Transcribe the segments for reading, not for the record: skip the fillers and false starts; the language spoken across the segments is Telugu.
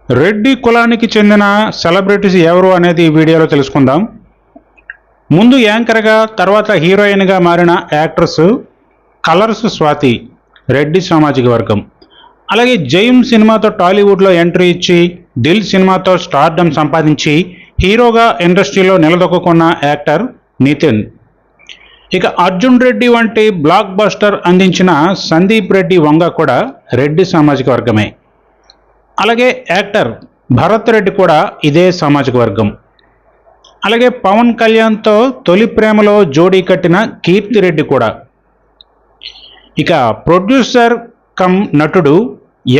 రెడ్డి కులానికి చెందిన సెలబ్రిటీస్ ఎవరు అనేది ఈ వీడియోలో తెలుసుకుందాం. ముందు యాంకర్గా తర్వాత హీరోయిన్గా మారిన యాక్ట్రెస్ కలర్స్ స్వాతి, రెడ్డి సామాజిక వర్గం. అలాగే జయం సినిమాతో టాలీవుడ్లో ఎంట్రీ ఇచ్చి దిల్ సినిమాతో స్టార్డమ్ సంపాదించి హీరోగా ఇండస్ట్రీలో నిలదొక్కున్న యాక్టర్ నితిన్. ఇక అర్జున్ రెడ్డి వంటి బ్లాక్ బస్టర్ అందించిన సందీప్ రెడ్డి వంగ కూడా రెడ్డి సామాజిక వర్గమే. అలాగే యాక్టర్ భరత్ రెడ్డి కూడా ఇదే సామాజిక వర్గం. అలాగే పవన్ కళ్యాణ్తో తొలి ప్రేమలో జోడీ కట్టిన కీర్తి రెడ్డి కూడా. ఇక ప్రొడ్యూసర్ కమ్ నటుడు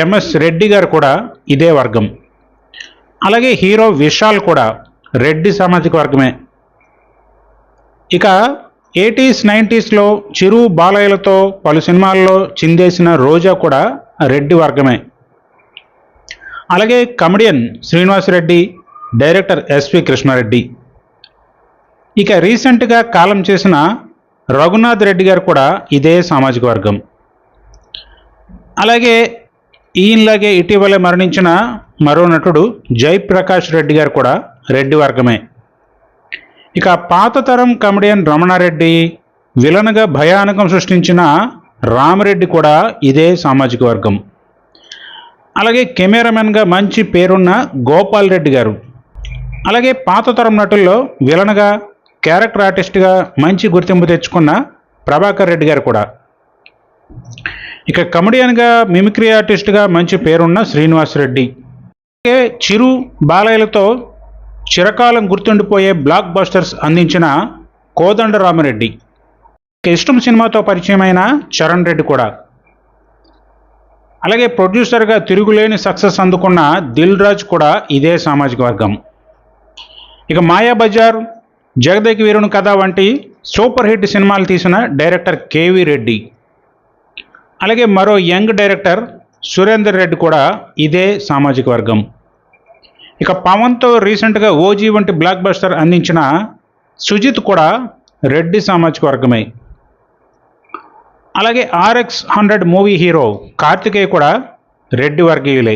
ఎంఎస్ రెడ్డి గారు కూడా ఇదే వర్గం. అలాగే హీరో విశాల్ కూడా రెడ్డి సామాజిక వర్గమే. ఇక 80s 90sలో చిరు బాలయ్యలతో పలు సినిమాల్లో చిందేసిన రోజా కూడా రెడ్డి వర్గమే. అలాగే comedian Srinivasa Reddy, director SV Krishna Reddy. ఇక రీసెంట్గా కాలం చేసిన రఘునాథ్ రెడ్డి గారు కూడా ఇదే సామాజిక వర్గం. అలాగే ఈయనలాగే ఇటీవలే మరణించిన మరో నటుడు జయప్రకాష్ రెడ్డి గారు కూడా రెడ్డి వర్గమే. ఇక పాత తరం కమెడియన్ రమణారెడ్డి, విలన్గా భయానకం సృష్టించిన రామరెడ్డి కూడా ఇదే సామాజిక వర్గం. అలాగే కెమెరామెన్గా మంచి పేరున్న గోపాల్ రెడ్డి గారు. అలాగే పాత తరం నటుల్లో విలన్గా, క్యారెక్టర్ ఆర్టిస్ట్గా మంచి గుర్తింపు తెచ్చుకున్న ప్రభాకర్ రెడ్డి గారు కూడా. ఇక కమెడియన్గా, మిమిక్రీ ఆర్టిస్ట్గా మంచి పేరున్న శ్రీనివాస్ రెడ్డి. అలాగే చిరు బాలయ్యలతో చిరకాలం గుర్తుండిపోయే బ్లాక్ బస్టర్స్ అందించిన కోదండ రామిరెడ్డి. ఇష్టం సినిమాతో పరిచయమైన చరణ్ రెడ్డి కూడా. అలాగే ప్రొడ్యూసర్గా తిరుగులేని సక్సెస్ అందుకున్న దిల్ రాజు కూడా ఇదే సామాజిక వర్గం. ఇక మాయాబజార్, జగదేక వీరుని కథ వంటి సూపర్ హిట్ సినిమాలు తీసిన డైరెక్టర్ కేవి రెడ్డి. అలాగే మరో యంగ్ డైరెక్టర్ సురేందర్ రెడ్డి కూడా ఇదే సామాజిక వర్గం. ఇక పవన్తో రీసెంట్గా ఓజీ వంటి బ్లాక్ బస్టర్ అందించిన సుజిత్ కూడా రెడ్డి సామాజిక వర్గమే. అలాగే RX 100 మూవీ హీరో కార్తికేయ కూడా రెడ్డి వర్గీయులే.